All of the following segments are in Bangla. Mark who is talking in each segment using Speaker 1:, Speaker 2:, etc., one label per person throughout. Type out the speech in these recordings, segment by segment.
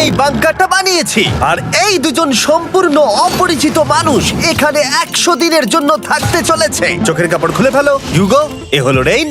Speaker 1: এই বাংকারটা বানিয়েছি, আর এই দুজন সম্পূর্ণ অপরিচিত মানুষ এখানে 100 দিনের জন্য থাকতে চলেছে। চোখের কাপড় খুলে ফেলো। হিউগো, এ হলো রেইন,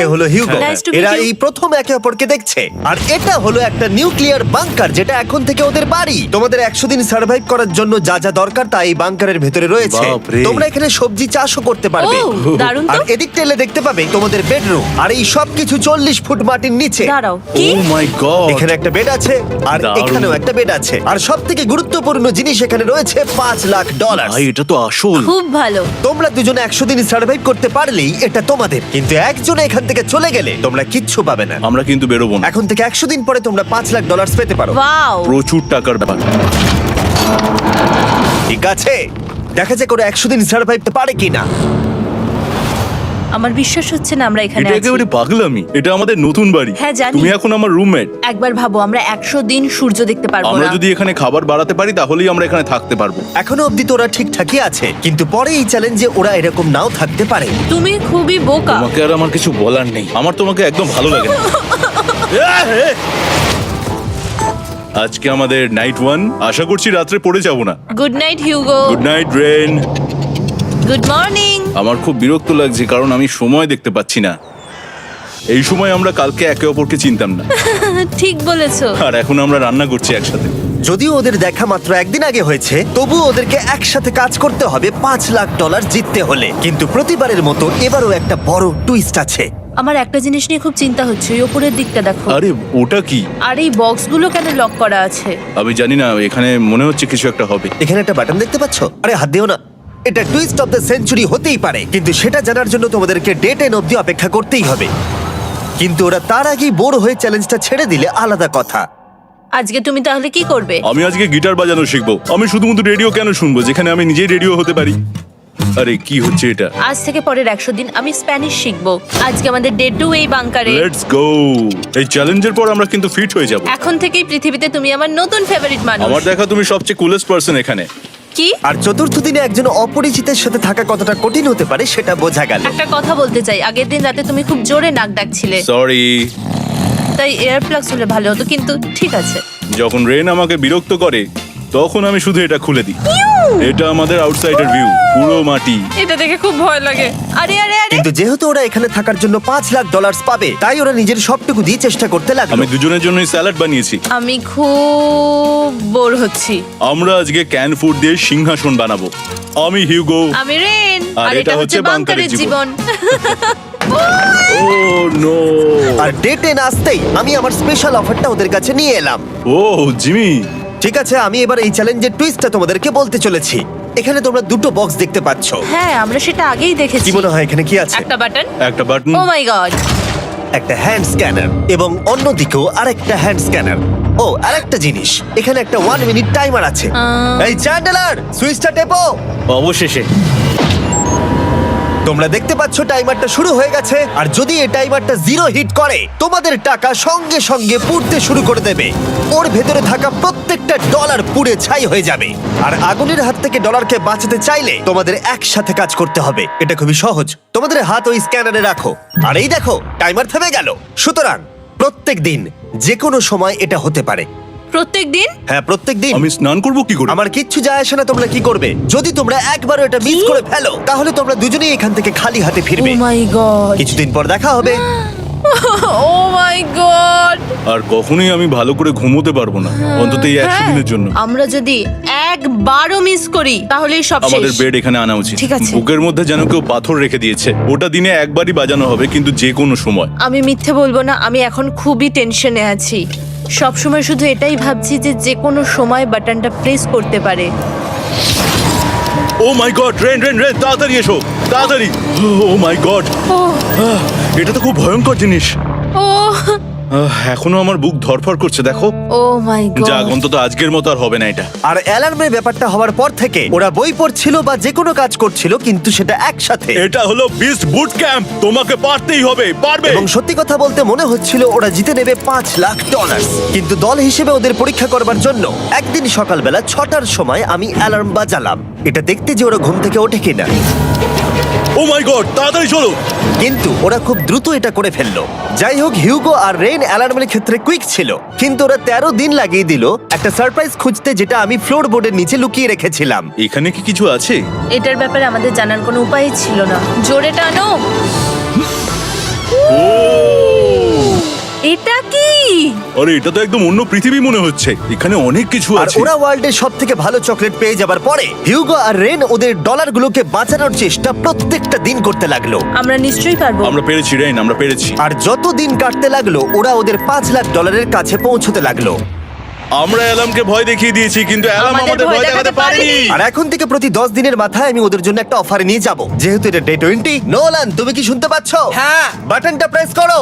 Speaker 1: এ হলো হিউগো।
Speaker 2: Nice to meet
Speaker 1: এরা
Speaker 2: you.
Speaker 1: এই প্রথম একে অপরকে দেখছে, আর এটা হলো একটা নিউক্লিয়ার বাংকার যেটা এখন থেকে ওদের বাড়ি। তোমাদের 100 দিন সার্ভাইভ করার জন্য যা যা দরকার তা এই বাংকারের ভেতরে রয়েছে।
Speaker 3: বাপরে।
Speaker 1: তোমরা এখানে সবজি চাষও করতে পারবে।
Speaker 2: ও, দারুণ তো।
Speaker 1: আর এদিক টেলে দেখতে পাবে তোমাদের বেডরুম, আর এই সব কিছু 40 ফুট মাটির নিচে।
Speaker 2: দাঁড়াও, কি?
Speaker 3: ও মাই গড,
Speaker 1: এখানে একটা বেড আছে, আর
Speaker 3: দারুণ।
Speaker 1: এখানেও একটা বেড আছে, আর সব থেকে গুরুত্বপূর্ণ জিনিস এখানে রয়েছে $5,00,000।
Speaker 3: ভাই এটা তো আসল।
Speaker 2: খুব ভালো।
Speaker 1: তোমরা দুজনে 100 দিন সার্ভাইভ করতে পারলেই এটা তোমাদের, কিন্তু একজন এখান থেকে চলে গেলে তোমরা কিচ্ছু পাবে না।
Speaker 3: আমরা কিন্তু বেরোবো না,
Speaker 1: এখন থেকে 100 দিন পরে তোমরা $5,00,000 পেতে পারো।
Speaker 2: ওয়াও।
Speaker 3: প্রচুর টাকার ব্যাপার।
Speaker 1: ঠিক আছে, দেখা যাক করে 100 দিন সার্ভাইভ পারে কিনা।
Speaker 2: আমার বিশ্বাস হচ্ছে না আমরা এখানে
Speaker 3: এটা
Speaker 2: আছি।
Speaker 3: একেবারে পাগলামি। এটা আমাদের নতুন বাড়ি।
Speaker 2: হ্যাঁ, জানি।
Speaker 3: তুমি এখন আমার রুমমেট।
Speaker 2: একবার ভাবো, আমরা 100 দিন সূর্য দেখতে পারবো
Speaker 3: আমরা
Speaker 2: না।
Speaker 3: যদি এখানে খাবার বাড়াতে পারি তাহলেই আমরা এখানে থাকতে পারবো।
Speaker 1: এখনো অব্দি তো ওরা ঠিকঠাকই আছে, কিন্তু পরে এই চ্যালেঞ্জে ওরা এরকম নাও থাকতে পারে।
Speaker 2: তুমি খুবই বোকা।
Speaker 3: তোমাকে আর আমার কিছু বলার নেই, আমার তোমাকে একদম ভালো লাগে না। আজকে আমাদের নাইট 1, আশা করছি রাত্রে পড়ে যাব না।
Speaker 2: Good night Hugo.
Speaker 3: Good night Ren.
Speaker 2: Good morning.
Speaker 3: আমার খুব বিরক্ত লাগছে কারণ আমি সময় দেখতে পাচ্ছি না। এই সময় আমরা কালকে একে অপরকে চিনতাম না,
Speaker 2: ঠিক বলেছো।
Speaker 3: আর এখন আমরা রান্না করছি একসাথে।
Speaker 1: যদিও ওদের দেখা মাত্র একদিন আগে হয়েছে, তবুও ওদেরকে একসাথে কাজ করতে হবে $5,00,000 জিততে হলে। কিন্তু প্রতিবারের মতো এবারও একটা বড় টুইস্ট আছে।
Speaker 2: আমার একটা জিনিস নিয়ে খুব চিন্তা হচ্ছে, ওই উপরের দিকটা দেখো।
Speaker 3: আরে ওটা কি?
Speaker 2: আর এই বক্সগুলো কেন লক করা আছে?
Speaker 3: আমি জানি না, এখানে মনে হচ্ছে কিছু একটা হবে।
Speaker 1: এখানে একটা বাটন দেখতে পাচ্ছ? আরে হাত দিও না। এটা টুইস্ট অফ দ্য সেঞ্চুরি হতেই পারে, কিন্তু সেটা জানার জন্য তোমাদেরকে ডে 10 অব্দি অপেক্ষা করতেই হবে। কিন্তু ওরা তার আগেই বোর হয়ে চ্যালেঞ্জটা ছেড়ে দিলে আলাদা কথা।
Speaker 2: আজকে তুমি তাহলে কি করবে?
Speaker 3: আমি আজকে গিটার বাজানো শিখবো। আমি শুধুমাত্র রেডিও কেন শুনবো যেখানে আমি নিজেই রেডিও হতে পারি? আরে কি হচ্ছে এটা?
Speaker 2: আজ থেকে পরের 100 দিন আমি স্প্যানিশ শিখবো। আজকে আমাদের ডে 2 এই বাংকারে।
Speaker 3: Let's go. এই চ্যালেঞ্জের পর আমরা কিন্তু ফিট হয়ে যাব।
Speaker 2: এখন থেকেই পৃথিবীতে তুমি আমার নতুন ফেভারিট মানুষ।
Speaker 3: আমার দেখা তুমি সবচেয়ে কুলেস্ট পারসন এখানে।
Speaker 2: কি?
Speaker 1: আর চতুর্থ দিনে একজন অপরিচিতের সাথে থাকা কতটা কঠিন হতে পারে সেটা বোঝা গেল।
Speaker 2: একটা কথা বলতে চাই, আগের দিন রাতে তুমি খুব জোরে নাক ডাকছিলে,
Speaker 3: সরি।
Speaker 2: তাই এয়ার প্লাগস হলে ভালো হতো, কিন্তু ঠিক আছে।
Speaker 3: যখন রেন আমাকে বিরক্ত করে তখন আমি শুধু এটা খুলে দিই। এটা আমাদের আউটসাইডার ভিউ, পুরো মাটি।
Speaker 2: এটা দেখে খুব ভয় লাগে। আরে আরে আরে,
Speaker 1: কিন্তু যেহেতু ওরা এখানে থাকার জন্য $5,00,000 পাবে, তাই ওরা নিজের সবটুকু দিয়ে চেষ্টা করতে লাগলো।
Speaker 3: আমি দুজনের জন্যই স্যালাড বানিয়েছি।
Speaker 2: আমি খুব বোর হচ্ছি।
Speaker 3: আমরা আজকে ক্যান ফুড দিয়ে সিংহাসন বানাবো। আমি হিউগো।
Speaker 2: আমি রেন,
Speaker 3: আর
Speaker 2: আর এটা হচ্ছে বাংকারের জীবন।
Speaker 3: ও নো।
Speaker 1: আর ডে 10 আসতেই আমি আমার স্পেশাল অফারটা ওদের কাছে নিয়ে এলাম।
Speaker 3: ও জিমি,
Speaker 1: ঠিক আছে, আমি এবার এই চ্যালেঞ্জের টুইস্টটা তোমাদেরকে বলতে চলেছি। এখানে তোমরা দুটো বক্স দেখতে পাচ্ছ।
Speaker 2: হ্যাঁ, আমরা সেটা আগেই দেখেছি।
Speaker 1: কি মনে হয় এখানে কি আছে?
Speaker 2: একটা বাটন।
Speaker 3: একটা বাটন।
Speaker 2: O my god.
Speaker 1: একটা হ্যান্ড স্ক্যানার, এবং অন্যদিকেও আরেকটা হ্যান্ড স্ক্যানার। ও, আরেকটা জিনিস, এখানে একটা 1 মিনিট টাইমার আছে। এই চ্যান্ডেলার, সুইচটা টেপো।
Speaker 3: অবশেষে
Speaker 1: তোমরা দেখতে পাচ্ছ টাইমারটা শুরু হয়ে গেছে, আর যদি এই টাইমারটা 0 হিট করে তোমাদের টাকা সঙ্গে সঙ্গে পুড়তে শুরু করে দেবে। ওর ভেতরে থাকা প্রত্যেকটা ডলার পুড়ে ছাই হয়ে যাবে। আর আগুনের হাত থেকে ডলারকে বাঁচাতে চাইলে তোমাদের একসাথে কাজ করতে হবে। এটা খুবই সহজ। তোমাদের হাত ওই স্ক্যানারে রাখো, আর এই দেখো টাইমার থেমে গেল। সুতরাং প্রত্যেক দিন যে কোনো সময় এটা হতে পারে।
Speaker 2: প্রত্যেক দিন?
Speaker 1: হ্যাঁ, প্রত্যেক দিন।
Speaker 3: আমি স্নান করব কি করে?
Speaker 1: আমার কিচ্ছু যায় আসে না তোমরা কি করবে। যদি তোমরা একবারও এটা মিস করে ফেলো, তাহলে তোমরা দুজনেই এখান থেকে খালি হাতে
Speaker 2: ও
Speaker 1: ফিরবে।
Speaker 2: মাই গড।
Speaker 1: কিছুদিন পর দেখা হবে।
Speaker 2: ও মাই গড।
Speaker 3: আর কখনোই আমি ভালো করে ঘুমোতে পারবো না, অন্তত এই 100 দিনের জন্য।
Speaker 2: আমরা যদি একবারও মিস করি তাহলেই সব
Speaker 3: আমাদের
Speaker 2: শেষ।
Speaker 3: বেড এখানে আনা উচিত।
Speaker 2: ঠিক আছে।
Speaker 3: বুকের মধ্যে যেন কেউ পাথর রেখে দিয়েছে। ওটা দিনে একবারই বাজানো হবে, কিন্তু যে কোনো সময়।
Speaker 2: আমি মিথ্যে বলবো না, আমি এখন খুবই টেনশনে আছি। সব সময় শুধু এটাই ভাবছি যে যে কোনো সময় বাটনটা প্রেস করতে পারে।
Speaker 3: ও my god, rain rain rain, তাড়াতাড়ি এসো, তাড়াতাড়ি। ও মাই গড,
Speaker 2: ও
Speaker 3: এটা তো খুব ভয়ঙ্কর জিনিস।
Speaker 2: ও
Speaker 3: এখনো আমার বুক ধড়ফড় করছে, দেখো।
Speaker 2: ও মাই
Speaker 3: যাক,
Speaker 2: গড।
Speaker 3: অন্তত আজকের মতো আর হবে না এটা।
Speaker 1: আর অ্যালার্মের ব্যাপারটা হওয়ার পর থেকে ওরা বই পড়ছিল বা যে কোনো কাজ করছিল, কিন্তু সেটা একসাথে।
Speaker 3: এটা হলো বিস্ট বুট ক্যাম্প, তোমাকে পারতেই হবে, পারবে।
Speaker 1: এবং সত্যি কথা বলতে মনে হচ্ছিল ওরা জিতে নেবে $5,00,000। কিন্তু দল হিসেবে ওদের পরীক্ষা করবার জন্য একদিন সকালবেলা 6টার সময় আমি অ্যালার্ম বাজালাম, এটা দেখতে যে ওরা ঘুম থেকে ওঠে কিনা।
Speaker 3: ও মাই গড, তাড়াতাড়ি চলো।
Speaker 1: কিন্তু ওরা খুব দ্রুত এটা করে ফেললো। যাই হোক, হিউগো আর রেইন অ্যালার্মের ক্ষেত্রে কুইক ছিল, কিন্তু ওরা 13 দিন লাগিয়ে দিল একটা সারপ্রাইজ খুঁজতে, যেটা আমি ফ্লোর বোর্ডের নিচে লুকিয়ে রেখেছিলাম।
Speaker 3: এখানে কি কিছু আছে?
Speaker 2: এটার ব্যাপারে আমাদের জানার কোনো উপায় ছিল না। জোরে টানো।
Speaker 3: ও
Speaker 2: এটা কি?
Speaker 3: আরে, এটা তো একদম অন্য পৃথিবী মনে হচ্ছে। এখানে অনেক কিছু
Speaker 1: আর
Speaker 3: আছে।
Speaker 1: ওরা ওয়ার্ল্ডের সব থেকে ভালো চকলেট পেয়ে যাবার পরে হিউগো আর রেন ওদের ডলারগুলোকে বাঁচানোর চেষ্টা প্রত্যেকটা দিন করতে লাগলো।
Speaker 2: আমরা নিশ্চয়ই পারবো।
Speaker 3: আমরা পেরেছি রেন, আমরা পেরেছি।
Speaker 1: আর যত দিন কাটতে লাগলো, ওরা ওদের $5,00,000 কাছে পৌঁছতে লাগলো।
Speaker 3: আমরা অ্যালামকে ভয় দেখিয়ে দিয়েছি, কিন্তু অ্যালাম
Speaker 2: আমাদের
Speaker 3: আমাদের
Speaker 2: ভয়
Speaker 3: ভয় দেখাতে
Speaker 2: দেখাতে
Speaker 3: পারেনি।
Speaker 2: পারেনি।
Speaker 1: আর এখন থেকে প্রতি 10 দিনের মাথায় আমি ওদের জন্য একটা অফার নিয়ে যাব, যেহেতু এটা ডে 20। নোলান, তুমি কি শুনতে পাচ্ছ?
Speaker 4: হ্যাঁ।
Speaker 1: বাটনটা প্রেস করো।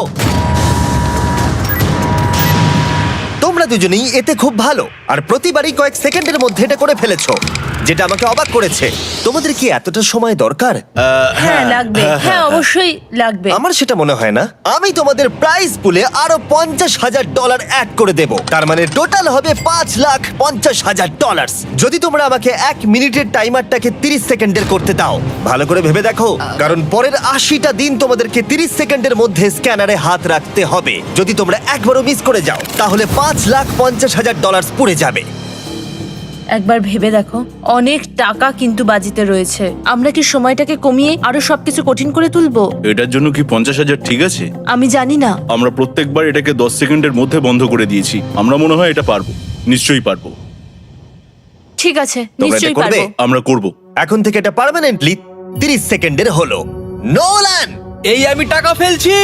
Speaker 1: তোমরা দুজনেই এতে খুব ভালো, আর প্রতিবারই কয়েক সেকেন্ডের মধ্যে এটা করে ফেলেছো, যেটা আমাকে অবাক করেছে। তোমাদের কি এতটা সময় দরকার?
Speaker 2: হ্যাঁ লাগবে, হ্যাঁ অবশ্যই লাগবে।
Speaker 1: আমার সেটা মনে হয় না। আমি তোমাদের প্রাইস পুলে আরো $50,000 অ্যাড করে দেব, তার মানে টোটাল হবে $5,50,000। যদি তোমরা আমাকে 1 মিনিটের টাইমারটাকে 30 সেকেন্ডের করতে দাও। ভালো করে ভেবে দেখো, কারণ পরের 80টা দিন তোমাদেরকে 30 সেকেন্ডের মধ্যে স্ক্যানারে হাত রাখতে হবে। যদি তোমরা একবারও মিস করে যাও, তাহলে $5,50,000 পুড়ে যাবে।
Speaker 2: একবার ভেবে দেখো, অনেক টাকা কিন্তু বাজিতে রয়েছে। আমরা কি সময়টাকে কমিয়ে আরো সবকিছু কঠিন করে তুলবো?
Speaker 3: এটার জন্য কি 50,000 ঠিক আছে?
Speaker 2: আমি জানি না।
Speaker 3: আমরা প্রত্যেকবার এটাকে 10 সেকেন্ডের মধ্যে বন্ধ করে দিয়েছি। আমরা মনে হয় এটা পারবো, নিশ্চয়ই পারবো।
Speaker 2: ঠিক আছে,
Speaker 1: তোমরা এটা
Speaker 2: নিশ্চয়ই
Speaker 1: করবে?
Speaker 2: পারবো।
Speaker 3: আমরা করব।
Speaker 1: এখন থেকে এটা পার্মানেন্টলি 30 সেকেন্ডের হলো। নোলান,
Speaker 4: এই আমি টাকা ফেলছি।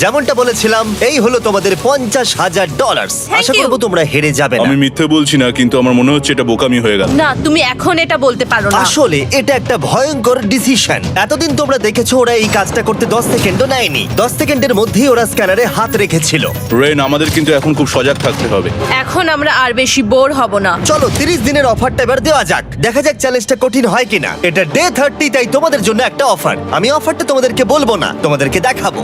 Speaker 1: যেমনটা বলেছিলাম, এই হলো তোমাদের $50,000।
Speaker 2: Thank
Speaker 1: Asha
Speaker 2: you.
Speaker 1: করবো তোমরা হেরে যাবে না।
Speaker 3: আমি মিথ্যে বলছি না, কিন্তু আমার মনে হচ্ছে এটা বোকামি হয়ে গেল।
Speaker 2: না, তুমি এখন এটা বলতে পারো না।
Speaker 1: আসলে এটা একটা ভয়ঙ্কর ডিসিশন। এতদিন তোমরা দেখেছো ওরা এই কাজটা করতে 10 সেকেন্ডও নেয়নি। 10 সেকেন্ডের মধ্যেই ওরা স্ক্যানারে হাত রেখেছিল।
Speaker 3: রেন, আমাদের কিন্তু এখন খুব সজাগ থাকতে হবে।
Speaker 2: এখন আমরা আর বেশি বোর হব না।
Speaker 1: চলো 30 দিনের অফারটা এবার দেওয়া যাক, দেখা যাক চ্যালেঞ্জটা কঠিন হয় কিনা। এটা ডে 30, তাই তোমাদের জন্য একটা অফার। আমি অফারটা তোমাদেরকে বলবো না, তোমাদেরকে দেখাবো।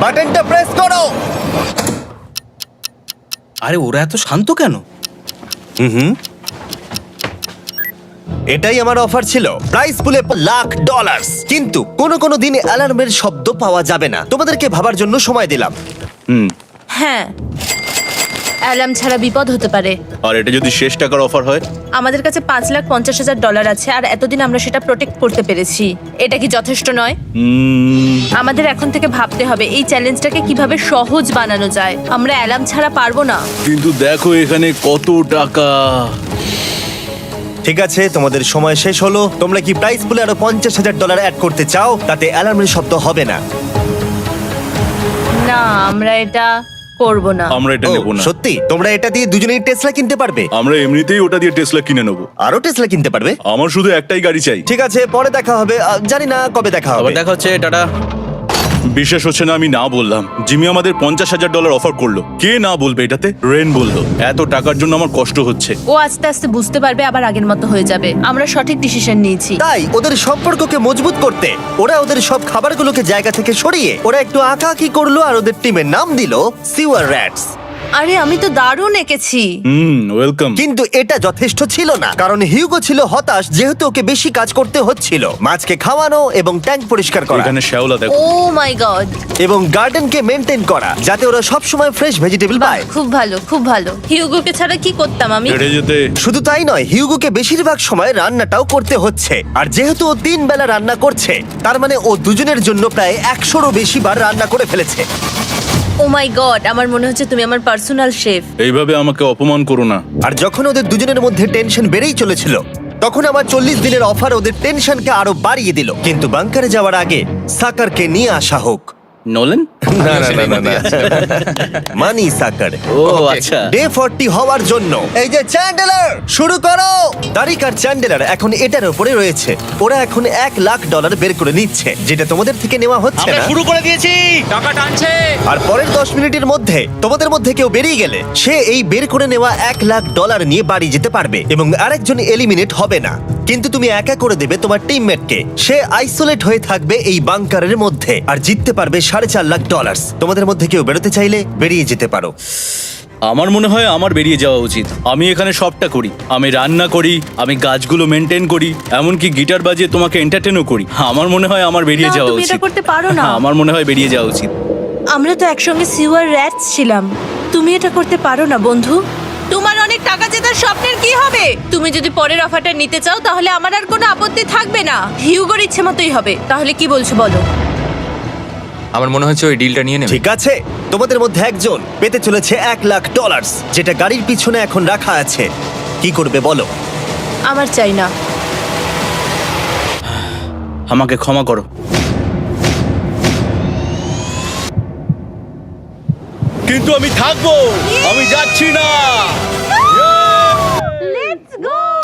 Speaker 1: বাটনটা প্রেস করো।
Speaker 4: আরে ওরা এত শান্ত কেন?
Speaker 1: এটাই আমার অফার ছিল। প্রাইস পুলে $1,00,000, কিন্তু কোনো দিন অ্যালার্মের শব্দ পাওয়া যাবে না। তোমাদেরকে ভাবার জন্য সময় দিলাম।
Speaker 2: হ্যাঁ, অ্যালার্ম ছাড়া বিপদ হতে পারে।
Speaker 3: আর এটা যদি শেষ টাকার অফার হয়?
Speaker 2: আমাদের কাছে $5,50,000 আছে, আর এতদিন আমরা সেটা প্রোটেক্ট করতে পেরেছি। এটা কি যথেষ্ট নয়? আমাদের এখন থেকে ভাবতে হবে এই চ্যালেঞ্জটাকে কিভাবে সহজ বানানো যায়। আমরা অ্যালার্ম ছাড়া পারবো না।
Speaker 3: কিন্তু দেখো এখানে কত টাকা।
Speaker 1: ঠিক আছে, তোমাদের সময় শেষ হলো। তোমরা কি প্রাইস পুলে আরো $50,000 অ্যাড করতে চাও? তাতে অ্যালার্মের শব্দ হবে না।
Speaker 2: না, আমরা এটা করব না।
Speaker 3: আমরা এটা
Speaker 1: ও,
Speaker 3: নেব না।
Speaker 1: সত্যি? তোমরা এটা দিয়ে দুজনেই টেসলা কিনতে পারবে?
Speaker 3: আমরা এমনিতেই ওটা দিয়ে টেসলা কিনে নেব।
Speaker 1: আরো টেসলা কিনতে পারবে?
Speaker 3: আমার শুধু একটাই গাড়ি চাই।
Speaker 1: ঠিক আছে, পরে দেখা হবে। জানি না কবে দেখা হবে।
Speaker 4: আবার দেখা হচ্ছে, টাটা।
Speaker 3: বিশ্বাস হচ্ছে না আমি না বললাম। জিমি আমাদের $50,000 অফার করলো। কে না বলবে এটাতে? রেন বললো। এত টাকার জন্য আমার কষ্ট হচ্ছে।
Speaker 2: ও আস্তে আস্তে বুঝতে পারবে, আবার আগের মতো হয়ে যাবে। আমরা সঠিক ডিসিশন নিয়েছি।
Speaker 1: তাই ওদের সম্পর্ককে মজবুত করতে ওরা ওদের সব খাবারগুলোকে জায়গা থেকে সরিয়ে ওরা একটু আঁকাআঁকি করলো, আর ওদের টিমের নাম দিল সিওয়ার র্যাটস।
Speaker 2: আরে আমি তো দারুণ এঁকেছি।
Speaker 3: ওয়েলকাম।
Speaker 1: কিন্তু এটা যথেষ্ট ছিল না, কারণ হিউগো ছিল হতাশ, যেহেতু ওকে বেশি কাজ করতে হচ্ছিল। মাছকে খাওয়ানো এবং ট্যাঙ্ক পরিষ্কার করা
Speaker 3: এখানে শ্যাওলা দেখো।
Speaker 2: ও মাই গড,
Speaker 1: এবং গার্ডেনকে মেনটেন করা, যাতে ওরা সব সময় ফ্রেশ ভেজিটেবল পায়।
Speaker 2: খুব ভালো, খুব ভালো। হিউগোকে ছাড়া কি করতাম আমি?
Speaker 3: হেঁটে যেতে।
Speaker 1: শুধু তাই নয়, হিউগোকে বেশিরভাগ সময় রান্নাটাও করতে হচ্ছে। আর যেহেতু ও 3 বেলা রান্না করছে, তার মানে ও দুজনের জন্য প্রায় 100রও বেশি বার রান্না করে ফেলেছে।
Speaker 2: ও মাই গড, আমার মনে হচ্ছে তুমি আমার পার্সোনাল শেফ।
Speaker 3: এইভাবে আমাকে অপমান করো না।
Speaker 1: আর যখন ওদের দুজনের মধ্যে টেনশন বেড়েই চলেছিল, তখন আমার 40 দিনের অফার ওদের টেনশনকে আরো বাড়িয়ে দিল। কিন্তু বাংকারে যাওয়ার আগে সাকারকে নিয়ে আসা হোক।
Speaker 4: নোলেন?
Speaker 1: মানি সাকার।
Speaker 4: ও আচ্ছা।
Speaker 1: ডে 40 হওয়ার জন্য এই যে চ্যান্ডেলার শুরু করো। তারিক আর চ্যান্ডেলার এখন এটার উপরে রয়েছে। ওরা এখন $1,00,000 বের করে নিচ্ছে, যেটা তোমাদের থেকে নেওয়া হচ্ছে
Speaker 4: আমরা
Speaker 1: না।
Speaker 4: শুরু করে দিয়েছি, টাকা টানছে।
Speaker 1: আর পরের 10 মিনিটের মধ্যে তোমাদের মধ্যে কেউ বেরিয়ে গেলে সে এই বের করে নেওয়া $1,00,000 নিয়ে বাড়ি যেতে পারবে, এবং আরেকজন এলিমিনেট হবে না। কিন্তু তুমি একা করে দেবে তোমার টিমমেটকে। সে আইসোলেট হয়ে থাকবে এই বাংকারের মধ্যে, আর জিততে পারবে $4.5 লাখ। তোমাদের মধ্যে কেউ বেরোতে চাইলে বেরিয়ে যেতে পারো।
Speaker 3: আমার মনে হয় আমার বেরিয়ে যাওয়া উচিত। আমি এখানে সবটা করি, আমি রান্না করি, আমি গাছগুলো মেনটেন করি, এমনকি গিটার বাজিয়ে তোমাকে এন্টারটেনও করি। আমার মনে হয় আমার বেরিয়ে
Speaker 2: না,
Speaker 3: যাওয়া
Speaker 2: তুমি এটা
Speaker 3: উচিত।
Speaker 2: করতে পারো না।
Speaker 3: আমার মনে হয় বেরিয়ে যাওয়া উচিত।
Speaker 2: আমরা তো একসঙ্গে সিওয়ার র্যাটস ছিলাম। তুমি এটা করতে পারো না বন্ধু। তোমার অনেক টাকা জেতার স্বপ্নের কি হবে? তুমি যদি পরের অফারটা নিতে চাও তাহলে আমার আর কোনো আপত্তি থাকবে না। হিউগোর ইচ্ছে মতোই হবে। তাহলে কি বলছো বলো?
Speaker 5: আমার মনে হচ্ছে ওই ডিলটা নিয়ে নেবে।
Speaker 1: ঠিক আছে, তোমাদের মধ্যে একজন পেতে চলেছে $1,00,000, যেটা গাড়ির পিছনে এখন রাখা আছে। কি করবে বলো?
Speaker 2: আমার চাই না।
Speaker 3: আমাকে ক্ষমা করো। কিন্তু আমি থাকবো, আমি যাচ্ছি না।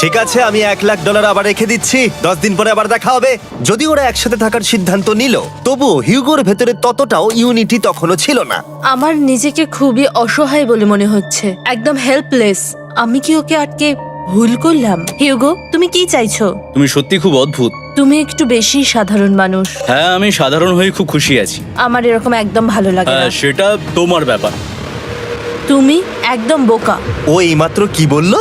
Speaker 1: ঠিক আছে, আমি $1,00,000 আবার রেখে দিচ্ছি। 10 দিন পরে আবার দেখা হবে। যদি ওরা একসাথে থাকার সিদ্ধান্ত নিল, তবুও হিউগোর ভেতরে ততটাও ইউনিটি তখনও ছিল না।
Speaker 2: আমার নিজেকে খুবই অসহায় বলে মনে হচ্ছে, একদম হেল্পলেস। আমি কি ওকে আটকে ভুল করলাম? হিউগো, তুমি কি চাইছো?
Speaker 3: তুমি সত্যি খুব অদ্ভুত।
Speaker 2: তুমি একটু বেশি সাধারণ মানুষ।
Speaker 3: হ্যাঁ, আমি সাধারণ হয়ে খুব খুশি আছি।
Speaker 2: আমার এরকম একদম ভালো লাগে না।
Speaker 3: হ্যাঁ, সেটা তোমার ব্যাপার।
Speaker 2: তুমি একদম বোকা।
Speaker 1: ও এইমাত্র কি বললো?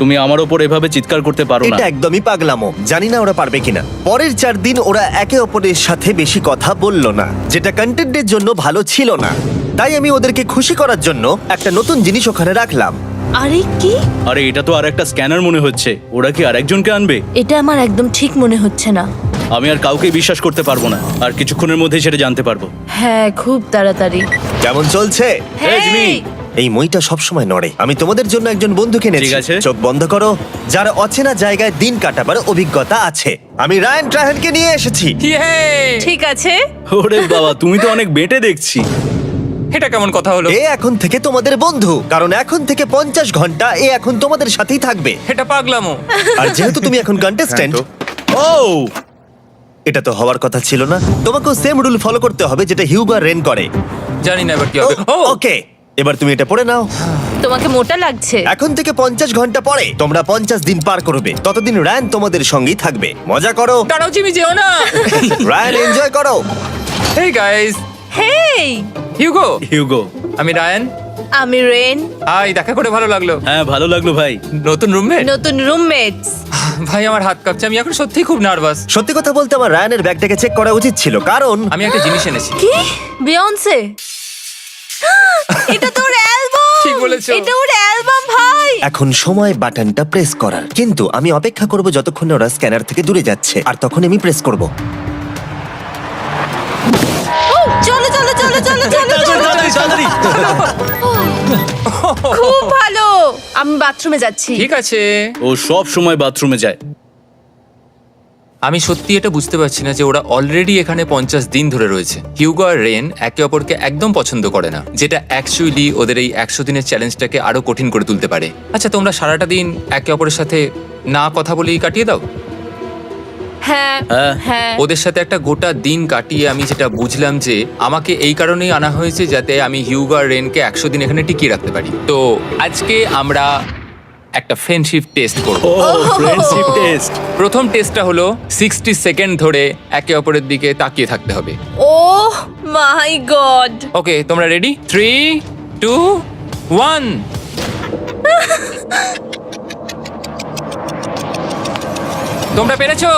Speaker 3: তুমি আমার ওপর এভাবে চিৎকার করতে পারো না।
Speaker 1: এটা একদমই পাগলামো। জানি না ওরা পারবে কিনা। পরের 4 দিন ওরা একে অপরের সাথে বেশি কথা বলল না, যেটা কন্টেন্টের জন্য ভালো ছিল না। তাই আমি ওদেরকে খুশি করার জন্য একটা নতুন জিনিস ওখানে রাখলাম।
Speaker 2: আরে কি?
Speaker 3: আরে এটা তো আর একটা স্ক্যানার মনে হচ্ছে। ওরা কি আরেকজনকে আনবে?
Speaker 2: এটা আমার একদম ঠিক মনে হচ্ছে না।
Speaker 3: আমি আর কাউকে বিশ্বাস করতে পারবো না। আর কিছুক্ষণের মধ্যেই সেটা জানতে পারবো।
Speaker 2: হ্যাঁ, খুব তাড়াতাড়ি।
Speaker 1: কেমন চলছে?
Speaker 3: এই জিমি।
Speaker 1: এই মইটা সবসময় নড়ে। আমি তোমাদের জন্য একজন বন্ধুকে এনেছি।
Speaker 3: ঠিক আছে।
Speaker 1: চোখ বন্ধ করো। যার অচেনা জায়গায় দিন কাটাবার অভিজ্ঞতা আছে। আমি রায়ান ট্রাহেনকে নিয়ে এসেছি।
Speaker 5: ইয়ে!
Speaker 2: ঠিক আছে।
Speaker 3: ওরে বাবা, তুমি তো অনেক বেটে দেখছি।
Speaker 5: এটা কেমন কথা হলো?
Speaker 1: এ এখন থেকে তোমাদের বন্ধু, কারণ এখন থেকে 50 ঘন্টা এ এখন তোমাদের সাথেই থাকবে।
Speaker 5: এটা পাগলামো।
Speaker 1: আর যেহেতু তুমি এখন কন্টেস্ট্যান্ট,
Speaker 3: ও
Speaker 1: এটা তো হওয়ার কথা ছিল না। তোমাকেও সেম রুল ফলো করতে হবে যেটা হিউগো আর রেন করে।
Speaker 5: জানি না এবার কি হবে। ও
Speaker 1: ওকে, এবার তুমি এটা পড়ে নাও।
Speaker 2: তোমাকে মোটা লাগছে।
Speaker 1: এখন থেকে 50 ঘন্টা পরে তোমরা 50 দিন পার করবে। ততদিন রায়ান তোমাদের সঙ্গেই থাকবে। মজা করো,
Speaker 5: দাঁড়াও জিমি, যেও না।
Speaker 1: রায়ান এনজয় করো।
Speaker 5: হেই গাইস,
Speaker 2: হেই,
Speaker 5: হিউগো।
Speaker 3: হিউগো।
Speaker 5: আমি রায়ান।
Speaker 2: আমি রেন।
Speaker 5: হাই, দেখা করে ভালো লাগলো।
Speaker 3: হ্যাঁ, ভালো লাগলো ভাই।
Speaker 5: নতুন রুমমেট।
Speaker 2: নতুন রুমমেটস।
Speaker 5: ভাই আমার হাত কাঁপছে, আমি এখন সত্যি খুব নার্ভাস।
Speaker 1: সত্যি কথা বলতে আমার রায়ানের ব্যাগটাকে চেক করা উচিত ছিল, কারণ
Speaker 5: আমি একটা জিনিস এনেছি।
Speaker 2: কি? বিয়ন্সে? এটা তো ওর অ্যালবাম।
Speaker 5: ঠিক বলেছো।
Speaker 2: এটা ওর অ্যালবাম ভাই।
Speaker 1: এখন সময় বাটনটা প্রেস করার। কিন্তু আমি অপেক্ষা করব যতক্ষণ না ওরা স্ক্যানার থেকে দূরে যাচ্ছে, আর তখন আমি প্রেস করব।
Speaker 2: চলো চলো চলো চলো চলো চলো।
Speaker 3: তাড়াতাড়ি।
Speaker 2: খুব ভালো। আমি বাথরুমে যাচ্ছি।
Speaker 5: ঠিক আছে।
Speaker 3: ও সব সময় বাথরুমে যায়।
Speaker 5: আমি সত্যি এটা বুঝতে পারছি না যে ওরা অলরেডি এখানে 50 দিন ধরে রয়েছে। হিউগো আর রেন একে অপরকে একদম পছন্দ করে না, যেটা অ্যাকচুয়ালি ওদের এই 100 দিনের চ্যালেঞ্জটাকে আরো কঠিন করে তুলতে পারে। আচ্ছা, তোমরা সারাটা দিন একে অপরের সাথে না কথা বলেই কাটিয়ে দাও?
Speaker 2: হ্যাঁ
Speaker 3: হ্যাঁ।
Speaker 2: হ্যাঁ।
Speaker 5: ওদের সাথে একটা গোটা দিন কাটিয়ে আমি যেটা বুঝলাম যে আমাকে এই কারণেই আনা হয়েছে যাতে আমি হিউগো আর রেনকে 100 দিন এখানে টিকিয়ে রাখতে পারি। তো আজকে আমরা একটা ফ্রেন্ডশিপ টেস্ট করব।
Speaker 3: ও ফ্রেন্ডশিপ টেস্ট।
Speaker 5: প্রথম টেস্টটা হলো 60 সেকেন্ড ধরে একে অপরের দিকে তাকিয়ে থাকতে হবে।
Speaker 2: ওহ মাই গড।
Speaker 5: ওকে, তোমরা রেডি? 3, 2, 1। তোমরা পেরেছো?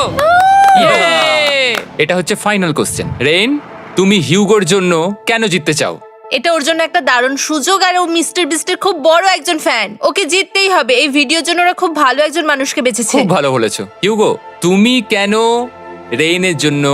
Speaker 5: Yay! এটা হচ্ছে ফাইনাল কোশ্চেন। রেন, তুমি হিউগোর জন্য কেন জিততে চাও?
Speaker 2: এটা ওর জন্য একটা দারুণ সুযোগ, আর ও মিস্টার বিস্টের খুব বড় একজন ফ্যান। ওকে জিততেই হবে। এই ভিডিওর জন্য ওরা খুব ভালো একজন মানুষকে বেছেছে।
Speaker 5: খুব ভালো বলেছো। হিউগো, তুমি কেন রেইনের জন্য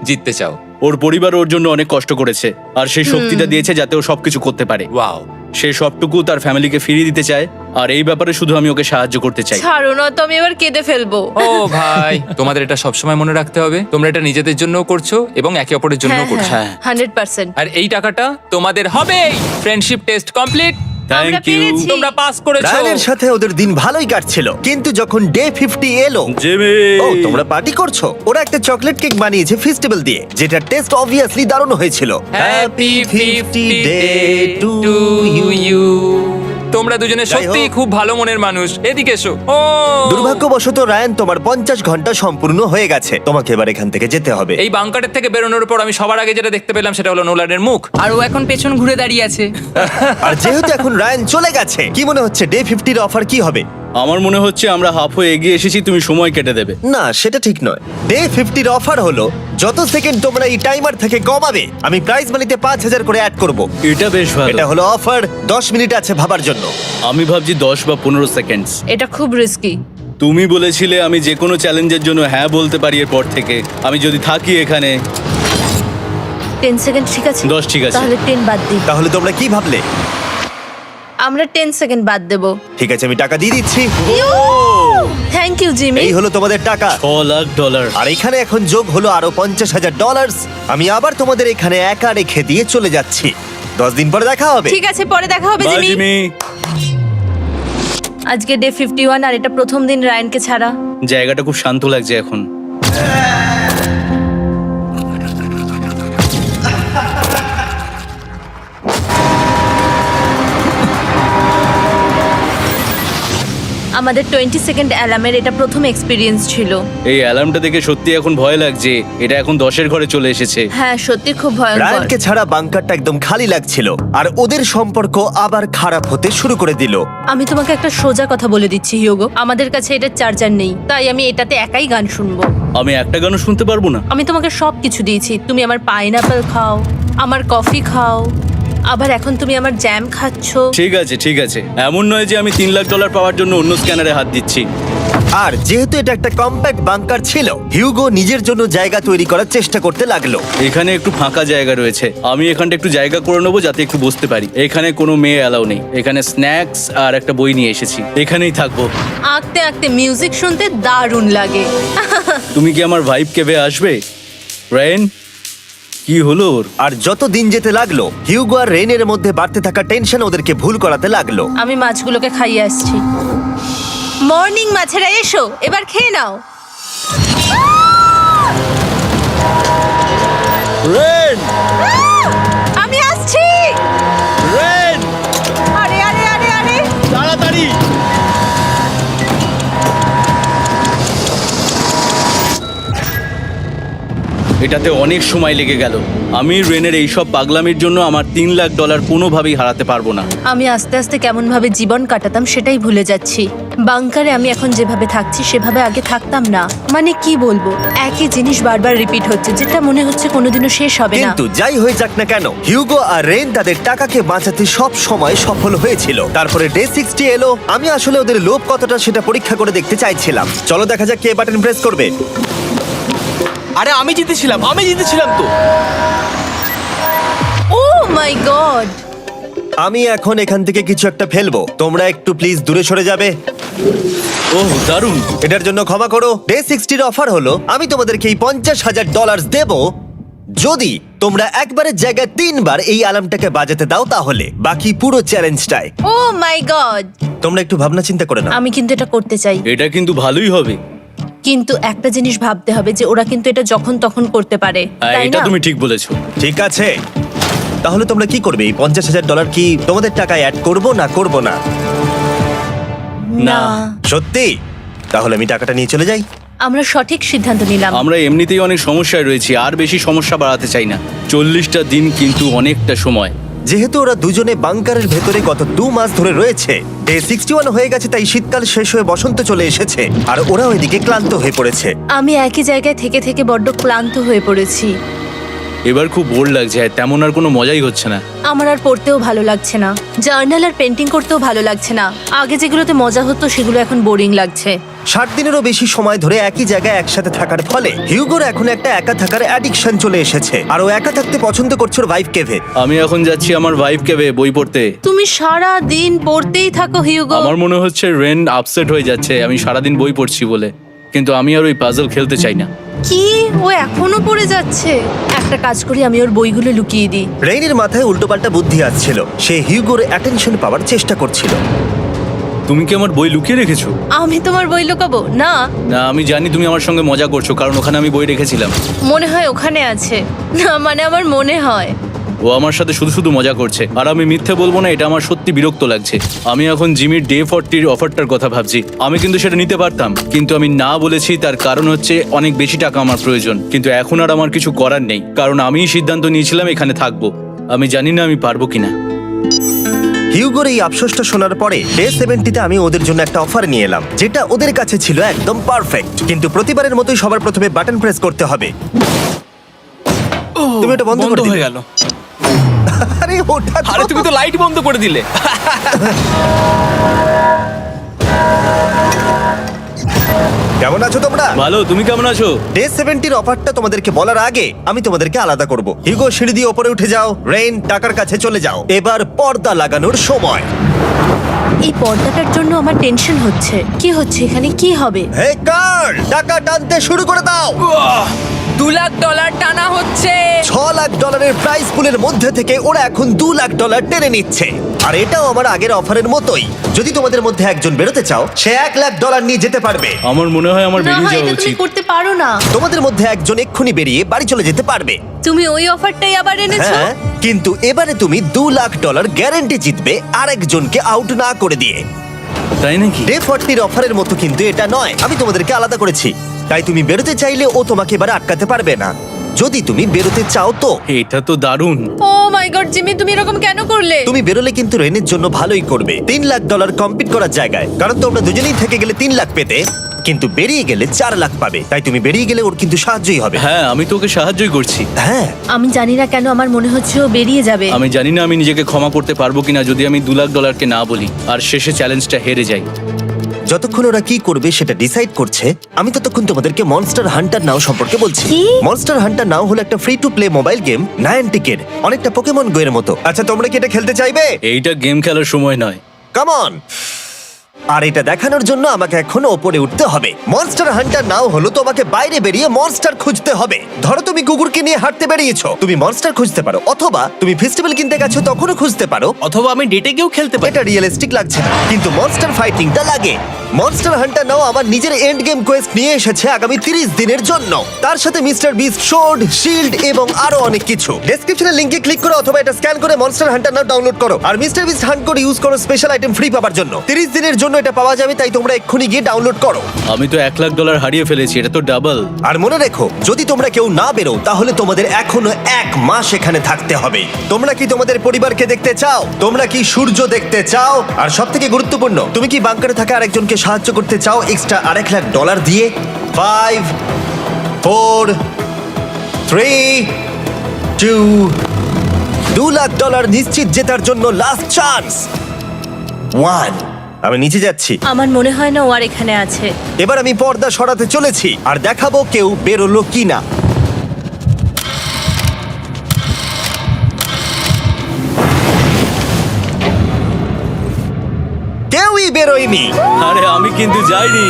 Speaker 5: জিততে চাও?
Speaker 3: ওর পরিবার ওর জন্য অনেক কষ্ট করেছে, আর সেই শক্তিটা দিয়েছে যাতে ও সবকিছু করতে পারে।
Speaker 5: ওয়াও।
Speaker 3: সে সবটুকু তার ফ্যামিলিকে ফিরিয়ে দিতে চায়, আর এই ব্যাপারে শুধু আমি ওকে সাহায্য করতে চাই।
Speaker 2: ছাড়ো না তো, আমি এবার কেঁদে ফেলবো।
Speaker 5: ও ভাই, তোমাদের এটা সবসময় মনে রাখতে হবে। তোমরা এটা নিজেদের জন্যও করছো এবং একে অপরের জন্যও করছো।
Speaker 3: হ্যাঁ।
Speaker 2: 100%।
Speaker 5: আর এই টাকাটা তোমাদের হবেই। Friendship test complete.
Speaker 3: Thank you
Speaker 2: পেরেছি।
Speaker 5: তোমরা পাস করেছো।
Speaker 1: রায়ানের সাথে ওদের দিন ভালোই কাটছিল, কিন্তু যখন ডে 50 এলো,
Speaker 3: জিমি।
Speaker 1: ও তোমরা পার্টি করছো। ওরা একটা চকলেট কেক বানিয়েছে ফেস্টিভ্যাল দিয়ে, যেটা টেস্ট অবভিয়াসলি দারুণ হয়েছিল।
Speaker 5: Happy 50 day to you. তোমরা দুজনে
Speaker 1: যাই হোক।
Speaker 5: সত্যি খুব ভালো মনের মানুষ, এদিকে এসো। ও
Speaker 1: দুর্ভাগ্যবশত রায়ান, তোমার 50 ঘন্টা সম্পূর্ণ হয়ে গেছে। তোমাকে এবার এখান থেকে যেতে হবে।
Speaker 5: এই বাংকারের থেকে বেরোনোর পর আমি সবার আগে যেটা দেখতে পেলাম সেটা হলো নোলানের মুখ।
Speaker 6: আর ও এখন পেছন ঘুরে দাঁড়িয়ে আছে।
Speaker 1: আর যেহেতু এখন রায়ান চলে গেছে, কি মনে হচ্ছে ডে 50 এর অফার কি হবে?
Speaker 3: আমার মনে হচ্ছে আমরা হাফ হয়ে এগিয়ে এসেছি, তুমি সময় কেটে দেবে।
Speaker 1: না, সেটা ঠিক নয়। ডে 50 এর অফার হলো যত সেকেন্ড তোমরা এই টাইমার থেকে কমাবে, আমি প্রাইজ মানিতে 5000 করে অ্যাড করব।
Speaker 3: এটা বেশ ভালো।
Speaker 1: এটা হলো অফার। 10 মিনিট আছে ভাবার জন্য।
Speaker 3: আমি ভাবছি 10 বা 15 সেকেন্ডস।
Speaker 2: এটা খুব রিস্কি।
Speaker 3: তুমি বলেছিলে আমি যে কোনো চ্যালেঞ্জের জন্য হ্যাঁ বলতে পারি এরপর থেকে। আমি যদি থাকি এখানে
Speaker 2: 10 সেকেন্ড ঠিক আছে?
Speaker 3: 10 ঠিক আছে।
Speaker 2: তাহলে 10 বাদ দিই।
Speaker 1: তাহলে তোমরা কি ভাবলে?
Speaker 2: আমরা 10 সেকেন্ড বাদ দেব।
Speaker 1: ঠিক আছে, আমি টাকা দিয়ে দিচ্ছি।
Speaker 2: Thank you Jimmy.
Speaker 1: এই হলো তোমাদের টাকা।
Speaker 3: $6,00,000।
Speaker 1: আর এখানে এখন যোগ হলো আরো $50,000। আমি আবার তোমাদের এখানে একা রেখে দিয়ে চলে যাচ্ছি। 10 দিন পরে দেখা হবে।
Speaker 2: ঠিক আছে, পরে দেখা হবে
Speaker 3: বাই
Speaker 2: জিমি।
Speaker 3: জিমি।
Speaker 2: আজকে ডে 51 আর এটা প্রথম দিন রায়ানকে ছাড়া।
Speaker 3: জায়গাটা খুব শান্ত লাগছে এখন।
Speaker 2: আমাদের 20 সেকেন্ড অ্যালার্মের এটা প্রথম এক্সপিরিয়েন্স ছিল।
Speaker 3: এই অ্যালার্মটা দেখে সত্যি এখন ভয় লাগছে। এটা এখন 10-এর ঘরে চলে এসেছে।
Speaker 2: হ্যাঁ, সত্যি খুব ভয়ঙ্কর।
Speaker 1: রায়ানকে ছাড়া বাংকারটা একদম খালি লাগছিল, আর ওদের সম্পর্ক আবার খারাপ হতে শুরু করে দিল।
Speaker 2: আমি তোমাকে একটা সোজা কথা বলে দিচ্ছি হিউগো, আমাদের কাছে এটা চার্জার নেই, তাই আমি এটাতে একাই গান শুনবো।
Speaker 3: আমি একটা গানও শুনতে পারবো না।
Speaker 2: আমি তোমাকে সব কিছু দিয়েছি। তুমি আমার পাইনাপেল খাও, আমার কফি খাও, আবার এখন তুমি আমার জ্যাম খাচ্ছো।
Speaker 3: ঠিক আছে ঠিক আছে, এমন নয় যে আমি $3,00,000 পাওয়ার জন্য অন্য স্ক্যানারে হাত দিচ্ছি।
Speaker 1: আর যেহেতু এটা একটা কম্প্যাক্ট বাংকার ছিল, হিউগো নিজের জন্য জায়গা তৈরি করার চেষ্টা করতে লাগলো।
Speaker 3: এখানে একটু ফাঁকা জায়গা রয়েছে, আমি এখানটা একটু জায়গা করে নেবো যাতে একটু বসতে পারি। এখানে কোনো মেয়ে অ্যালাউ নেই। এখানে স্ন্যাক্স আর একটা বই নিয়ে এসেছি, এখানেই থাকবো।
Speaker 2: আঁকতে আঁকতে মিউজিক শুনতে দারুণ লাগে।
Speaker 3: তুমি কি আমার ভাইব কেবে আসবে? রেন, কি হলো ওর?
Speaker 1: আর যত দিন যেতে লাগলো, হিউগো আর রেনের মধ্যে বাড়তে থাকা টেনশন ওদেরকে ভুল করাতে লাগলো।
Speaker 2: আমি মাছগুলোকে খাইয়ে আসছি। মর্নিং মাছেরা, এসো এবার খেয়ে নাও।
Speaker 3: রেন,
Speaker 2: আমি আসছি।
Speaker 3: রেন,
Speaker 2: আরে আরে আরে আরে,
Speaker 3: তাড়াতাড়ি। এটাতে অনেক সময় লেগে গেল। আমি রেনের এইসব পাগলামির জন্য আমার $3,00,000 কোনোভাবেই হারাতে পারবো না।
Speaker 2: আমি আস্তে আস্তে কেমন ভাবে জীবন কাটাতাম সেটাই ভুলে যাচ্ছি। বাংকারে আমি এখন যেভাবে থাকছি সেভাবে আগে থাকতাম না। মানে কি বলবো, একই জিনিস বারবার রিপিট হচ্ছে, যেটা মনে হচ্ছে কোনোদিনও শেষ হবে না।
Speaker 1: কিন্তু যাই হয়ে যাক না কেন, হিউগো আর রেন তাদের টাকাকে বাঁচাতে সব সময় সফল হয়েছিল। তারপরে ডে 60 এলো। আমি আসলে ওদের লোভ কতটা সেটা পরীক্ষা করে দেখতে চাইছিলাম। চলো দেখা যাক কে বাটন প্রেস করবে।
Speaker 4: আরে আমি জিতেছিলাম তো।
Speaker 2: ও মাই গড!
Speaker 1: আমি এখন এখান থেকে কিছু একটা ফেলবো। তোমরা একটু প্লিজ দূরে সরে যাবে।
Speaker 3: ওহ দারুণ।
Speaker 1: এটার জন্য ক্ষমা করো। ডে 60 অফার হলো আমি তোমাদেরকে এই $50,000 দেব যদি তোমরা একবারের জায়গায় 3 বার এই অ্যালার্মটাকে বাজাতে দাও। তাহলে বাকি পুরো চ্যালেঞ্জটাই
Speaker 2: ও মাই গড!
Speaker 1: তোমরা একটু ভাবনা চিন্তা করে নাও।
Speaker 2: আমি কিন্তু এটা করতে চাই,
Speaker 3: এটা কিন্তু ভালোই হবে।
Speaker 2: কিন্তু একটা জিনিস ভাবতে হবে যে ওরা কিন্তু এটা যখন তখন করতে পারে,
Speaker 3: হ্যাঁ,
Speaker 2: তাই
Speaker 3: এটা
Speaker 2: না?
Speaker 3: তুমি ঠিক বলেছো।
Speaker 1: ঠিক আছে, তাহলে তোমরা কি করবে? এই $50,000 কি তোমাদের টাকায় অ্যাড করব না করব না?
Speaker 2: না,
Speaker 1: সত্যি? তাহলে আমি টাকাটা নিয়ে চলে যাই।
Speaker 2: আমরা সঠিক সিদ্ধান্ত নিলাম।
Speaker 3: আমরা এমনিতেই অনেক সমস্যায় রয়েছি, আর বেশি সমস্যা বাড়াতে চাই না। 40টা দিন কিন্তু অনেকটা সময়।
Speaker 1: যেহেতু ওরা দুজনে বাংকারের ভেতরে গত 2 মাস ধরে রয়েছে, ডে 61 হয়ে গেছে, তাই শীতকাল শেষ হয়ে বসন্ত চলে এসেছে, আর ওরা ওইদিকে ক্লান্ত হয়ে পড়েছে।
Speaker 2: আমি একই জায়গায় থেকে থেকে বড্ড ক্লান্ত হয়ে পড়েছি।
Speaker 3: এবার খুব বোর লাগছে, আর তেমন আর কোনো মজাই হচ্ছে না।
Speaker 2: আমার আর পড়তেও ভালো লাগছে না, জার্নাল আর পেন্টিং করতেও ভালো লাগছে না। আগে যেগুলোতে মজা হতো সেগুলো এখন বোরিং লাগছে।
Speaker 1: 60 দিনেরও বেশি সময় ধরে একই জায়গায় একসাথে থাকার ফলে হিউগোর এখন একটা একা থাকার অ্যাডিকশন চলে এসেছে, আর ও একা থাকতে পছন্দ করছে ওর ভাইফ কেভে।
Speaker 3: আমি এখন যাচ্ছি আমার ওয়াইফ কেবে বই পড়তে।
Speaker 2: তুমি সারা দিন পড়তেই থাকো হিউগো।
Speaker 3: আমার মনে হচ্ছে রেন আপসেট হয়ে যাচ্ছে আমি সারাদিন বই পড়ছি বলে, কিন্তু আমি আর ওই পাজল খেলতে চাই না।
Speaker 2: কি, ও এখনো পড়ে যাচ্ছে? একটা কাজ করি, আমি ওর বইগুলো লুকিয়ে দিই।
Speaker 1: রেইনের মাথায় উল্টোপাল্টা বুদ্ধি আসছিল। সে হিউগোর অ্যাটেনশন পাওয়ার চেষ্টা করছিল।
Speaker 3: তুমি কি আমার বই লুকিয়ে রেখেছো?
Speaker 2: আমি তোমার বই লুকাবো না।
Speaker 3: না, আমি জানি তুমি আমার সঙ্গে মজা করছো, কারণ ওখানে আমি বই রেখেছিলাম।
Speaker 2: মনে হয় ওখানে আছে। না মানে আমার মনে হয়।
Speaker 3: ও আমার সাথে শুধু শুধু মজা করছে, আর আমি মিথ্যে বলবো না, এটা আমার সত্যি বিরক্ত লাগছে। আমি এখন জিমির ডে 40 অফারটার কথা ভাবছি। আমি কিন্তু সেটা নিতে পারতাম, কিন্তু আমি না বলেছি, তার কারণ হচ্ছে অনেক বেশি টাকা আমার প্রয়োজন। কিন্তু এখন আর আমার কিছু করার নেই, কারণ আমিই সিদ্ধান্ত নিয়েছিলাম এখানে থাকবো। আমি জানি না আমি পারবো কিনা।
Speaker 1: হিউগোর এই আফসোসটা শোনার পরে ডে 70-তে আমি ওদের জন্য একটা অফার নিয়ে এলাম, যেটা ওদের কাছে ছিল একদম পারফেক্ট। কিন্তু প্রতিবারের মতোই সবার প্রথমে বাটন প্রেস করতে হবে। তুমি এটা বন্ধ করে
Speaker 4: হয়ে
Speaker 1: দিলে।
Speaker 4: গেল।
Speaker 1: আরে ওটা তো-
Speaker 4: আরে তুমি তো লাইট বন্ধ করে দিলে।
Speaker 1: কেমন আছো তোমরা?
Speaker 3: ভালো, তুমি কেমন আছো?
Speaker 1: ডে 70-র অফারটা তোমাদেরকে বলার আগে আমি তোমাদেরকে আলাদা করব। হিউগো, সিঁড়ি দিয়ে ওপরে উঠে যাও। রেইন, টাকার কাছে চলে যাও। এবার পর্দা লাগানোর সময়।
Speaker 2: এই পর্দাটার জন্য আমার টেনশন হচ্ছে। কি হচ্ছে এখানে, কি হবে?
Speaker 1: হে কার্ল, টাকা টানতে শুরু করে দাও।
Speaker 6: $2 লাখ টানা হচ্ছে।
Speaker 1: $6 লাখ প্রাইস পুলের মধ্যে থেকে ওরা এখন $2 লাখ টেনে নিচ্ছে। আর এটাও আমার আগের অফারের মতোই। যদি তোমাদের মধ্যে একজন বেরোতে চাও, সে $1 লাখ নিয়ে যেতে পারবে।
Speaker 3: আমার মনে হয় আমার
Speaker 2: না,
Speaker 3: বেরিয়ে যাওয়া
Speaker 2: এটা তুমি
Speaker 3: উচিত।
Speaker 2: করতে পারো না।
Speaker 1: তোমাদের মধ্যে একজন এক্ষুনি বেরিয়ে বাড়ি চলে যেতে পারবে।
Speaker 2: তুমি ওই অফারটাই আবার এনেছো।
Speaker 1: হ্যাঁ, কিন্তু এবারে তুমি $2 লাখ গ্যারান্টি জিতবে আরেকজনকে আউট না করে দিয়ে।
Speaker 3: তাই নাকি?
Speaker 1: ডে 40-র অফারের মতো কিন্তু এটা নয়। আমি তোমাদেরকে আলাদা করেছি, তাই তুমি বেরোতে চাইলে ও তোমাকে এবারে আটকাতে পারবে না। যদি তুমি বেরোতে চাও তো।
Speaker 3: এটা তো দারুণ।
Speaker 2: ও মাই গড জিমি, তুমি এরকম কেন করলে?
Speaker 1: তুমি বেরোলে কিন্তু রেনের জন্য ভালোই করবে। $3 লাখ কম্পিট করার জায়গায়, কারণ তোমরা দুজনেই থেকে গেলে 3 লাখ পেতে, কিন্তু বেরিয়ে গেলে 4 লাখ পাবে। তাই তুমি বেরিয়ে গেলে ওর কিন্তু সাহায্যই হবে।
Speaker 3: হ্যাঁ, আমি তোকে সাহায্যই করছি।
Speaker 1: হ্যাঁ,
Speaker 2: আমি জানি না কেন আমার মনে হচ্ছে ও বেরিয়ে যাবে।
Speaker 3: আমি জানি না আমি নিজেকে ক্ষমা করতে পারবো কিনা যদি আমি $2 লাখ না বলি আর শেষে চ্যালেঞ্জটা হেরে যাই।
Speaker 1: যতক্ষণ ওরা কি করবে সেটা ডিসাইড করছে, আমি ততক্ষণ তোমাদেরকে মনস্টার হান্টার নাও সম্পর্কে বলছি।
Speaker 2: কি?
Speaker 1: মনস্টার হান্টার নাও হলো একটা free to play mobile game, নায়ান্টিকের, অনেকটা পোকেমন গো এর মতো। আচ্ছা, তোমরা কি এটা খেলতে চাইবে?
Speaker 3: এইটা গেম খেলার সময় নয়।
Speaker 1: Come on. আর এটা দেখানোর জন্য আমাকে এখন ওপরে উঠতে হবে। মনস্টার হান্টার নাও হলো তোমাকে বাইরে বেরিয়ে মনস্টার খুঁজতে হবে। ধরো তুমি কুকুরকে নিয়ে হাঁটতে বেরিয়েছো, তুমি মনস্টার খুঁজতে পারো, অথবা তুমি ফেস্টিভ্যাল কিনতে গেছো তখনও খুঁজতে পারো।
Speaker 4: অথবা আমি ডেটে গিয়েও খেলতে পারি।
Speaker 1: এটা রিয়েলিস্টিক লাগছে না, কিন্তু মনস্টার ফাইটিংটা লাগে। মনস্টার হান্টার নাও আমার নিজের এন্ড গেম কোয়েস্ট নিয়ে এসেছে আগামী 30 দিনের জন্য। তার সাথে মিস্টার বিস্ট সোর্ড, শিল্ড এবং আরো অনেক কিছু। ডেসক্রিপশনে লিংকে ক্লিক করো অথবা এটা স্ক্যান করে মনস্টার হান্টার নাও ডাউনলোড করো। আর মিস্টার বিস্ট হান্ট করে ইউজ করো স্পেশাল আইটেম ফ্রি পাওয়ার জন্য। 30 দিনের জন্য এটা পাওয়া যাবে, তাই তোমরা এক্ষুনি গিয়ে ডাউনলোড করো।
Speaker 3: আমি তো $1 লাখ হারিয়ে ফেলেছি, এটা তো ডাবল।
Speaker 1: আর মনে রেখো, যদি তোমরা কেউ না বেরো তাহলে তোমাদের এখনো 1 মাস এখানে থাকতে হবে। তোমরা কি তোমাদের পরিবারকে দেখতে চাও? তোমরা কি সূর্য দেখতে চাও? আর সবথেকে গুরুত্বপূর্ণ, তুমি কি বাংকারে থাকা আরেকজনকে সাহায্য করতে চাও এক্সট্রা $1 লাখ দিয়ে? 5 4 3 2 $2 লাখ নিশ্চিত জেতার জন্য লাস্ট চান্স। 1। আমি নিচে যাচ্ছি।
Speaker 2: আমার মনে হয় না ও আর এখানে আছে।
Speaker 1: এবার আমি পর্দা সরাতে চলেছি আর দেখাবো কেউ বেরোলো কিনা। কেউই বেরোয়নি।
Speaker 3: আরে আমি কিন্তু যাইনি।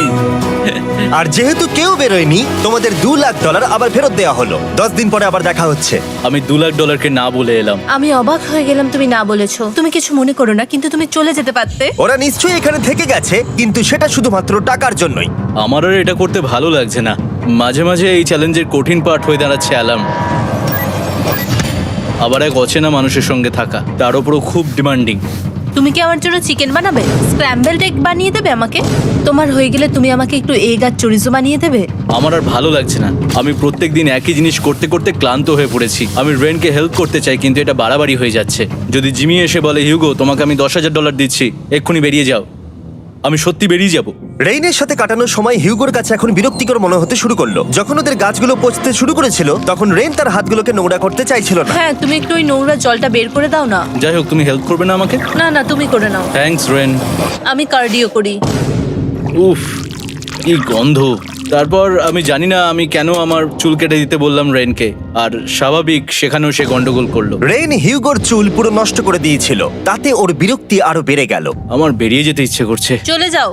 Speaker 1: আর যেহেতু কেউ বেরোয়নি, তোমাদের $2 লাখ আবার ফেরত দেওয়া হলো। 10 দিন পরে আবার দেখা হচ্ছে।
Speaker 3: আমি $2 লাখ না বলে এলাম।
Speaker 2: আমি অবাক হয়ে গেলাম তুমি না বলেছো। তুমি কিছু মনে করো না, কিন্তু তুমি চলে যেতে পারতে।
Speaker 1: ওরা নিশ্চয়ই এখানে থেকে গেছে, কিন্তু সেটা শুধুমাত্র টাকার জন্যই।
Speaker 3: আমার আর এটা করতে ভালো লাগছে না। মাঝে মাঝে এই চ্যালেঞ্জের কঠিন পার্ট হয়ে দাঁড়াচ্ছে অ্যালার্ম। আবার এক অচেনা মানুষের সঙ্গে থাকা, তার উপরও খুব ডিমান্ডিং।
Speaker 2: তুমি কি আমার জন্য চিকেন বানাবে? স্ক্র্যাম্বলড এগ বানিয়ে দেবে আমাকে? তোমার হয়ে গেলে তুমি আমাকে একটু এগ আর চরিজো বানিয়ে দেবে?
Speaker 3: আমার আর ভালো লাগছে না। আমি প্রত্যেকদিন একই জিনিস করতে করতে ক্লান্ত হয়ে পড়েছি। আমি রেনকে হেল্প করতে চাই, কিন্তু এটা বাড়াবাড়ি হয়ে যাচ্ছে। যদি জিমি এসে বলে, হিউগো তোমাকে আমি $10,000 দিচ্ছি, এক্ষুনি বেরিয়ে যাও, আমি সত্যি বেরিয়ে যাব।
Speaker 1: রেইনের সাথে কাটানোর সময় হিউগোর কাছে এখন বিরক্তিকর মনে হতে শুরু করলো। যখন ওদের গাছগুলো পচতে শুরু করেছিল, তখন রেইন তার হাতগুলোকে নোংরা করতে চাইছিল না।
Speaker 2: হ্যাঁ, তুমি একটু ওই নোংরা জলটা বের করে দাও না।
Speaker 3: যাই হোক, তুমি হেল্প করবে না আমাকে?
Speaker 2: না না, তুমি করে নাও।
Speaker 3: Thanks Ren.
Speaker 2: আমি কার্ডিও করি।
Speaker 3: উফ, কি গন্ধ। তারপর আমি জানি না আমি কেন আমার চুল কেটে দিতে বললাম রেনকে, আর স্বাভাবিক সেখানেও সে গন্ডগোল করলো।
Speaker 1: রেইন হিউগোর চুল পুরো নষ্ট করে দিয়েছিল, তাতে ওর বিরক্তি আরো বেড়ে গেল।
Speaker 3: আমার বেরিয়ে যেতে ইচ্ছে করছে।
Speaker 2: চলে যাও,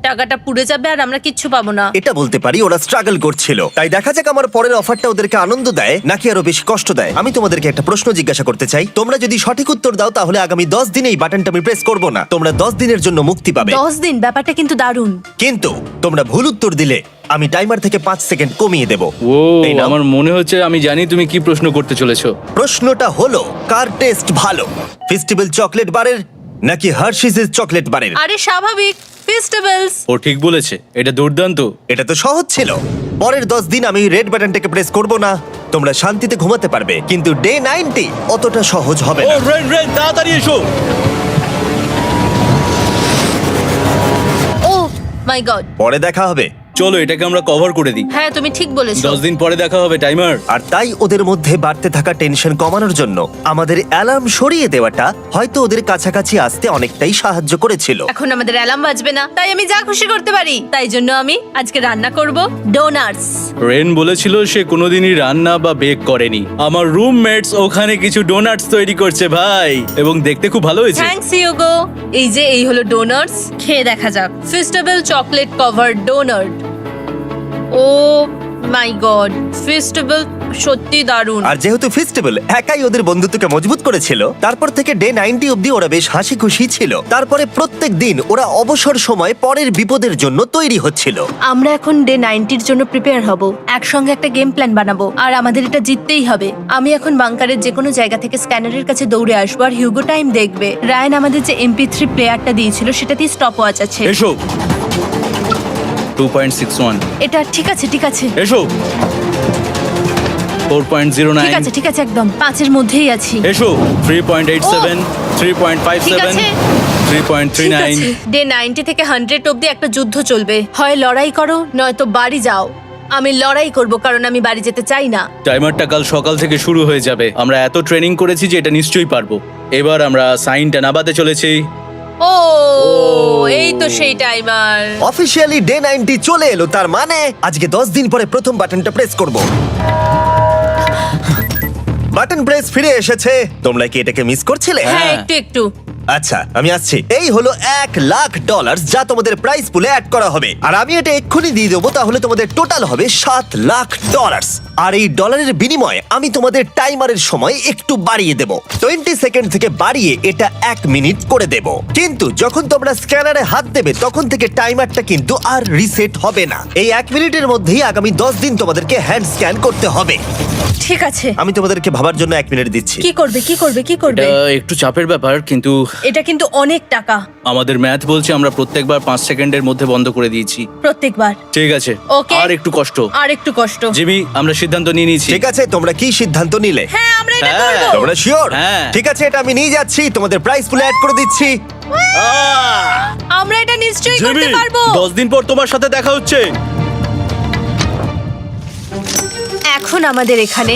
Speaker 2: টাকাটা পুড়ে যাবে আর আমরা কিচ্ছু পাবো না।
Speaker 1: এটা বলতে পারি ওরা স্ট্রাগল করছিল। তাই দেখা যাক আমার পরের অফারটা ওদেরকে আনন্দ দেয় নাকি আরো বেশি কষ্ট দেয়। আমি তোমাদেরকে একটা প্রশ্ন জিজ্ঞাসা করতে চাই। তোমরা যদি সঠিক উত্তর দাও তাহলে আগামী 10 দিনে এই বাটনটা আমি প্রেস করব না। তোমরা 10 দিনের জন্য মুক্তি পাবে।
Speaker 2: 10 দিন, ব্যাপারটা কিন্তু দারুণ।
Speaker 1: কিন্তু তোমরা ভুল উত্তর দিলে আমি টাইমার থেকে 5 সেকেন্ড কমিয়ে দেব।
Speaker 3: ও
Speaker 1: এই নাও।
Speaker 3: আমার মনে হচ্ছে আমি জানি তুমি কি প্রশ্ন করতে চলেছো।
Speaker 1: প্রশ্নটা হলো কার টেস্ট ভালো, ফেস্টিভ্যাল চকলেট বারের নাকি হার্শিসের চকলেট বারের?
Speaker 2: আরে স্বাভাবিক, ফেস্টিভ্যালস।
Speaker 3: ও ঠিক বলেছে, এটা দুর্দান্ত।
Speaker 1: এটা তো সহজ ছিল। পরের 10 দিন আমি রেড বাটনটাকে প্রেস করব না, তোমরা শান্তিতে ঘুমাতে পারবে। কিন্তু ডে 90 অতটা সহজ হবে
Speaker 3: ও
Speaker 1: না।
Speaker 3: রেন রেন তাড়াতাড়ি এসো।
Speaker 2: ও মাই গড।
Speaker 1: পরে দেখা হবে।
Speaker 3: চলো এটাকে আমরা কভার করে দিই।
Speaker 2: হ্যাঁ তুমি ঠিক বলেছো।
Speaker 3: 10 দিন পরে দেখা হবে টাইমার।
Speaker 1: আর তাই ওদের মধ্যে বাড়তে থাকা টেনশন কমানোর জন্য আমাদের অ্যালার্ম সরিয়ে দেওয়াটা হয়তো ওদের কাছাকাছি আসতে অনেকটাই সাহায্য করেছিল।
Speaker 2: এখন আমাদের অ্যালার্ম বাজবে না, তাই আমি যা খুশি করতে পারি। তাই জন্য আমি আজকে রান্না করব ডোনাটস।
Speaker 3: রেন বলেছিল সে কোনোদিনই রান্না বা বেক করেনি। আমার রুমমেটস ওখানে কিছু ডোনাটস তৈরি করছে ভাই, এবং দেখতে খুব ভালো হয়েছে।
Speaker 2: Thanks Yugo. এই হলো ডোনাটস, খেয়ে দেখা যাক। Festival chocolate covered donut. Oh my god, festival সত্যি দারুণ।
Speaker 1: আর যেহেতু ফেস্টিভ্যাল একাই ওদের বন্ধুত্বকে মজবুত করেছিল, তারপর থেকে ডে 90 অব্দি ওরা বেশ হাসি খুশি ছিল। তারপরে প্রত্যেক দিন ওরা অবসর সময় পরের বিপদের জন্য তৈরি হচ্ছিল।
Speaker 2: আমরা এখন ডে 90-র জন্য প্রিপেয়ার হব। একসঙ্গে একটা গেম প্ল্যান বানাবো, আর আমাদের এটা জিততেই হবে। আমি এখন বাংকারের যে কোনো জায়গা থেকে স্ক্যানারের কাছে দৌড়ে আসবো, আর হিউগো টাইম দেখবে। রায়ান আমাদের যে MP3 প্লেয়ারটা দিয়েছিল সেটাতেই স্টপ ওয়াচ আছে।
Speaker 3: এসো 2.61।
Speaker 2: এটা ঠিক আছে, ঠিক আছে,
Speaker 3: এসো 4.09।
Speaker 2: ঠিক আছে, ঠিক আছে, একদম 5-এর মধ্যেই আছি।
Speaker 3: এসো 3.87,
Speaker 2: ঠিক
Speaker 3: 3.57,
Speaker 2: আছে।
Speaker 3: 3.39।
Speaker 2: ডে 90 থেকে 100 অব্দি একটা যুদ্ধ চলবে। হয় লড়াই করো, নয়তো বাড়ি যাও। আমি লড়াই করব, কারণ আমি বাড়ি যেতে চাই না।
Speaker 3: টাইমারটা কাল সকাল থেকে শুরু হয়ে যাবে। আমরা এত ট্রেনিং করেছি যে এটা নিশ্চয়ই পারবো। এবার আমরা সাইনটা নাবাতে চলেছি।
Speaker 2: ও এই তো সেই টাইমার।
Speaker 1: অফিসিয়ালি ডে 90 চলে এলো, তার মানে আজকে 10 দিন পরে প্রথম বাটনটা প্রেস করব। বাটন প্রেস ফিরে এসেছে। তোমরা কি এটাকে মিস করছিলে?
Speaker 2: হ্যাঁ, একটু একটু।
Speaker 1: আচ্ছা আমি আসছি। এই হলো $1,00,000 যা তোমাদের প্রাইস পুলে অ্যাড করা হবে, আর আমি এটা এক্ষুনি দিয়ে দেবো। তাহলে তোমাদের টোটাল হবে $7,00,000। আর এই ডলারের বিনিময়ে আমি তোমাদের টাইমারের সময় একটু বাড়িয়ে দেব। 20 সেকেন্ড থেকে বাড়িয়ে এটা 1 মিনিট করে দেব। কিন্তু যখন তোমরা স্ক্যানারে হাত দেবে তখন থেকে টাইমারটা কিন্তু আর রিসেট হবে না। এই 1 মিনিটের মধ্যেই আগামী 10 দিন তোমাদেরকে হ্যান্ড স্ক্যান করতে হবে।
Speaker 2: ঠিক আছে।
Speaker 1: আমি তোমাদেরকে ভাবার জন্য 1 মিনিট দিচ্ছি।
Speaker 2: কি করবে, কি করবে, কি করবে?
Speaker 3: এটা একটু চাপের ব্যাপার, কিন্তু
Speaker 2: এটা কিন্তু অনেক টাকা।
Speaker 3: আমাদের ম্যাথ বলছে আমরা প্রত্যেকবার 5 সেকেন্ডের মধ্যে বন্ধ করে দিয়েছি।
Speaker 2: প্রত্যেকবার।
Speaker 3: ঠিক আছে,
Speaker 2: Okay.
Speaker 3: আর একটু কষ্ট।
Speaker 2: আর একটু কষ্ট।
Speaker 3: জিমি, আমরা সিদ্ধান্ত নিয়ে নিয়েছি।
Speaker 1: ঠিক আছে, তোমরা কি সিদ্ধান্ত নিলে?
Speaker 2: হ্যাঁ, আমরা এটা
Speaker 3: হ্যাঁ।
Speaker 2: করব।
Speaker 1: তোমরা শিওর?
Speaker 3: হ্যাঁ।
Speaker 1: ঠিক আছে, এটা আমি নিয়ে যাচ্ছি, তোমাদের প্রাইস পুলে অ্যাড করে দিচ্ছি।
Speaker 2: আমরা এটা নিশ্চয়ই
Speaker 3: জিমি,
Speaker 2: করতে পারবো।
Speaker 3: 10 দিন পর তোমার সাথে দেখা হচ্ছে।
Speaker 2: এখন আমাদের এখানে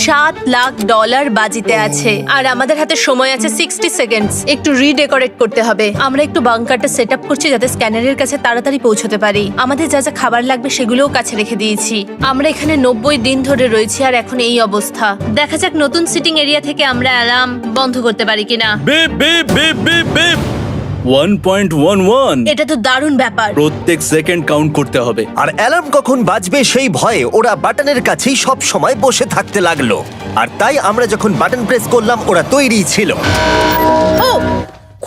Speaker 2: $7,00,000 বাজিতে আছে, আর আমাদের হাতে সময় আছে 60 সেকেন্ডস। একটু রিডেকোরেট করতে হবে। আমরা একটু বাংকারটা সেট আপ করছি যাতে স্ক্যানারের কাছে তাড়াতাড়ি পৌঁছতে পারি। আমাদের যা যা খাবার লাগবে সেগুলোও কাছে রেখে দিয়েছি। আমরা এখানে 90 দিন ধরে রয়েছি, আর এখন এই অবস্থা। দেখা যাক নতুন সিটিং এরিয়া থেকে আমরা অ্যালার্ম বন্ধ করতে পারি কিনা।
Speaker 3: Beep beep beep beep beep 1.11।
Speaker 2: এটা তো দারুণ ব্যাপার।
Speaker 3: প্রত্যেক সেকেন্ড কাউন্ট করতে হবে।
Speaker 1: আর অ্যালার্ম কখন বাজবে সেই ভয়ে ওরা বাটনের কাছেই সব সময় বসে থাকতে লাগলো। আর তাই আমরা যখন বাটন প্রেস করলাম ওরা তৈরি ছিল।
Speaker 2: ও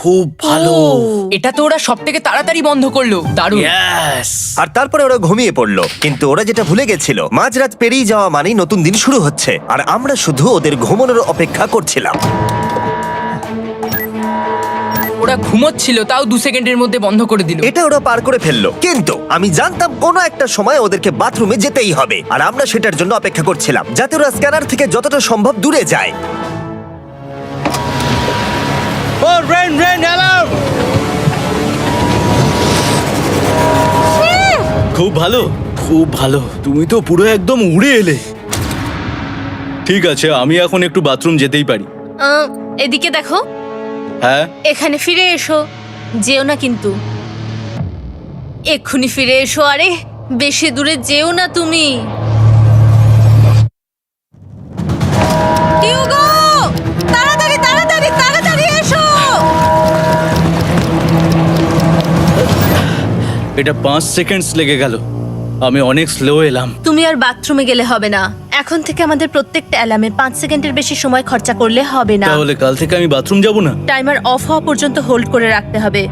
Speaker 3: খুব ভালো।
Speaker 6: এটা তো ওরা সব থেকে তাড়াতাড়ি বন্ধ করলো। দারুণ।
Speaker 3: ইয়েস।
Speaker 1: আর তারপরে ওরা ঘুমিয়ে পড়লো। কিন্তু ওরা যেটা ভুলে গেছিল, মাঝরাত পেরিয়ে যাওয়া মানেই নতুন দিন শুরু হচ্ছে, আর আমরা শুধু ওদের ঘুমানোর অপেক্ষা করছিলাম।
Speaker 6: ওরা ঘুমোচ্ছিল, তাও 2 সেকেন্ডের মধ্যে বন্ধ করে দিল।
Speaker 1: এটা ওরা পার করে ফেললো, কিন্তু আমি জানতাম কোনো একটা সময় ওদেরকে বাথরুমে যেতেই হবে, আর আমরা সেটার জন্য অপেক্ষা করছিলাম যাতে ওরা স্ক্যানার থেকে যতটা সম্ভব দূরে যায়।
Speaker 3: ও রেন রেন অ্যালার্ম। খুব ভালো, খুব ভালো। তুমি তো পুরো একদম উড়ে এলে। ঠিক আছে, আমি এখন একটু বাথরুম যেতেই পারি।
Speaker 2: এদিকে দেখো,
Speaker 3: হ্যাঁ,
Speaker 2: এখানে ফিরে এসো। যেও না কিন্তু, এক্ষুনি ফিরে এসো। আরে বেশি দূরে যেও না তুমি। হিউগো, তাড়াতাড়ি তাড়াতাড়ি তাড়াতাড়ি এসো।
Speaker 3: এটা 5 সেকেন্ডস লেগে গেল। আমি অনেক স্লো এলাম।
Speaker 2: তুমি আর বাথরুমে গেলে হবে না। এখন থেকে আমাদের প্রত্যেকটা অ্যালার্মের 5 সেকেন্ডের বেশি সময় খরচা করলে হবে না।
Speaker 3: তাহলে কাল থেকে আমি বাথরুম যাব না।
Speaker 2: টাইমার অফ হওয়া পর্যন্ত হোল্ড করে রাখতে হবে।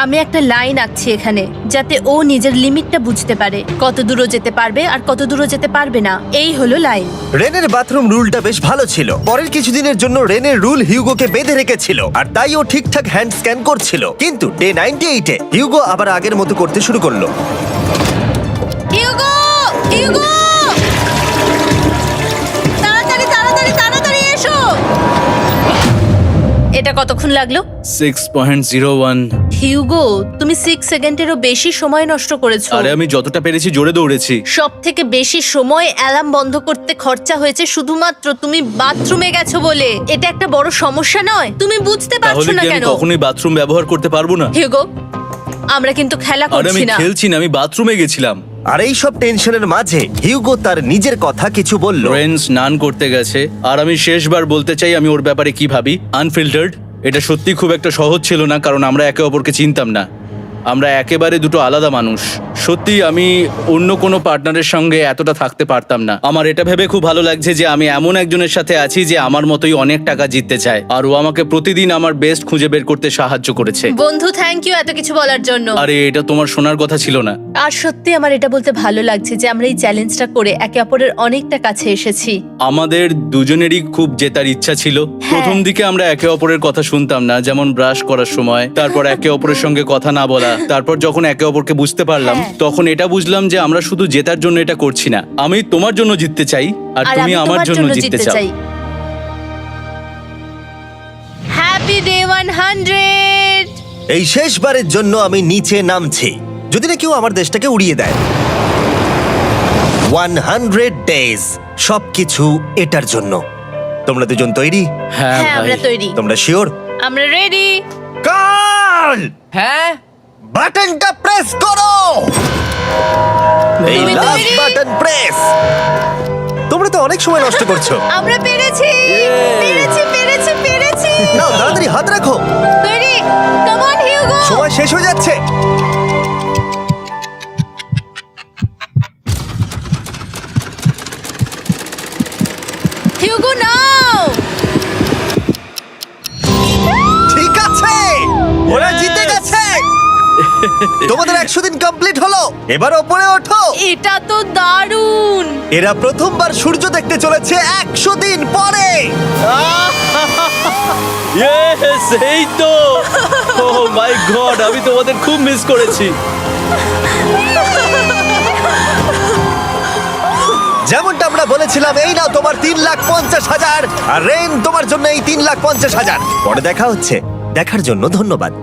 Speaker 2: আমি একটা লাইন আঁকছি এখানে, যাতে ও নিজের লিমিটটা বুঝতে পারে, কত দূরও যেতে পারবে আর কত দূরও যেতে পারবে না। এই হলো লাইন।
Speaker 1: রেনের বাথরুম রুলটা বেশ ভালো ছিল। পরের কিছুদিনের জন্য রেনের রুল হিউগোকে বেঁধে রেখেছিল, আর তাই ও ঠিকঠাক হ্যান্ড স্ক্যান করছিল। কিন্তু ডে 98-এ হিউগো আবার আগের মতো করতে শুরু করলো।
Speaker 2: হিউগো, হিউগো, তাড়াতাড়ি তাড়াতাড়ি তাড়াতাড়ি এসো। এটা কতক্ষণ লাগলো?
Speaker 3: 6.01।
Speaker 2: হিউগো, তুমি 6 সেকেন্ডেরও বেশি সময় নষ্ট করেছো।
Speaker 3: আরে আমি যতটা পেরেছি জোরে দৌড়েছি।
Speaker 2: সব থেকে বেশি সময় অ্যালার্ম বন্ধ করতে খরচা হয়েছে শুধুমাত্র তুমি বাথরুমে গেছো বলে। এটা একটা বড় সমস্যা নয়? তুমি বুঝতে পারছো
Speaker 3: তাহলে
Speaker 2: না
Speaker 3: কি আমি
Speaker 2: কেন?
Speaker 3: কখনোই বাথরুম ব্যবহার করতে পারবো না?
Speaker 2: হিউগো, আমরা কিন্তু খেলা
Speaker 3: আরে আমি
Speaker 2: করছি না।
Speaker 3: খেলছি না, আমি বাথরুমে গেছিলাম।
Speaker 1: আর এই সব টেনশনের মাঝে হিউগো তার নিজের কথা কিছু বলল।
Speaker 3: রেন স্নান করতে গেছে, আর আমি শেষবার বলতে চাই আমি ওর ব্যাপারে কি ভাবি। আনফিল্টার্ড, এটা সত্যি খুব একটা সহজ ছিল না, কারণ আমরা একে অপরকে চিনতাম না। আমরা একেবারে দুটো আলাদা মানুষ। সত্যি আমি অন্য কোনো পার্টনারের সঙ্গে এতটা থাকতে পারতাম না। আমার এটা ভেবে খুব ভালো লাগছে যে আমি এমন একজনের সাথে আছি যে আমার মতোই অনেক টাকা জিততে চায়, আর ও আমাকে প্রতিদিন আমার বেস্ট খুঁজে বের করতে সাহায্য করেছে।
Speaker 2: বন্ধু, থ্যাংক ইউ এত কিছু বলার জন্য।
Speaker 3: আরে এটা তোমার শোনার কথা ছিল না।
Speaker 2: আর সত্যি আমার এটা বলতে ভালো লাগছে যে আমরা এই চ্যালেঞ্জটা করে একে অপরের অনেকটা কাছে এসেছি।
Speaker 3: আমাদের দুজনেরই খুব জেতার ইচ্ছা ছিল। প্রথম দিকে আমরা একে অপরের কথা শুনতাম না, যেমন ব্রাশ করার সময়, তারপর একে অপরের সঙ্গে কথা না বলা। তারপর যখন একে অপরকে বুঝতে পারলাম,
Speaker 2: হ্যাঁ।
Speaker 3: তখন এটা বুঝলাম যে আমরা শুধু জেতার জন্য এটা করছি না। আমি তোমার জন্য জিততে চাই, আর
Speaker 2: আর
Speaker 3: তুমি
Speaker 2: আমি
Speaker 3: আমার
Speaker 2: তোমার
Speaker 3: জন্য জিততে চাও।
Speaker 2: Happy day 100।
Speaker 1: এই শেষবারের জন্য আমি নিচে নামছি, যদি না কেউ আমার দেশটাকে উড়িয়ে দেয়। 100 ডেজ, সবকিছু এটার জন্য। তোমরা দুজন তৈরি?
Speaker 3: হ্যাঁ
Speaker 2: হ্যাঁ, আমরা
Speaker 3: ভাই।
Speaker 2: তৈরি।
Speaker 1: তোমরা শিওর?
Speaker 2: আমরা রেডি।
Speaker 1: কার্ল,
Speaker 6: হ্যাঁ,
Speaker 1: বাটনটা প্রেস করো। এই
Speaker 2: তুমি
Speaker 1: লাস্ট
Speaker 2: তৈরি?
Speaker 1: Button press. তোমরা তো অনেক সময় নষ্ট করছো।
Speaker 2: আমরা পেরেছি, পেরেছি, পেরেছি, পেরেছি।
Speaker 1: নাও তাড়াতাড়ি হাত রাখো,
Speaker 2: তৈরি? Come on Hugo.
Speaker 1: সময় শেষ হয়ে যাচ্ছে।
Speaker 2: হিউগো নাও।
Speaker 1: ঠিক আছে, ওরা জিতে গেছে। তোমাদের 100 দিন কমপ্লিট হলো, এবার ওপরে ওঠো।
Speaker 2: এটা তো দারুণ।
Speaker 1: এরা প্রথমবার সূর্য দেখতে চলেছে 100 দিন পরে।
Speaker 3: Yes, এই তো। Oh my God, আমি তোমাদের খুব মিস করেছি।
Speaker 1: যেমনটা আমরা বলেছিলাম, এই নাও তোমার 3,50,000, আর রেন তোমার জন্য এই 3,50,000। পরে দেখা হচ্ছে, দেখার জন্য ধন্যবাদ।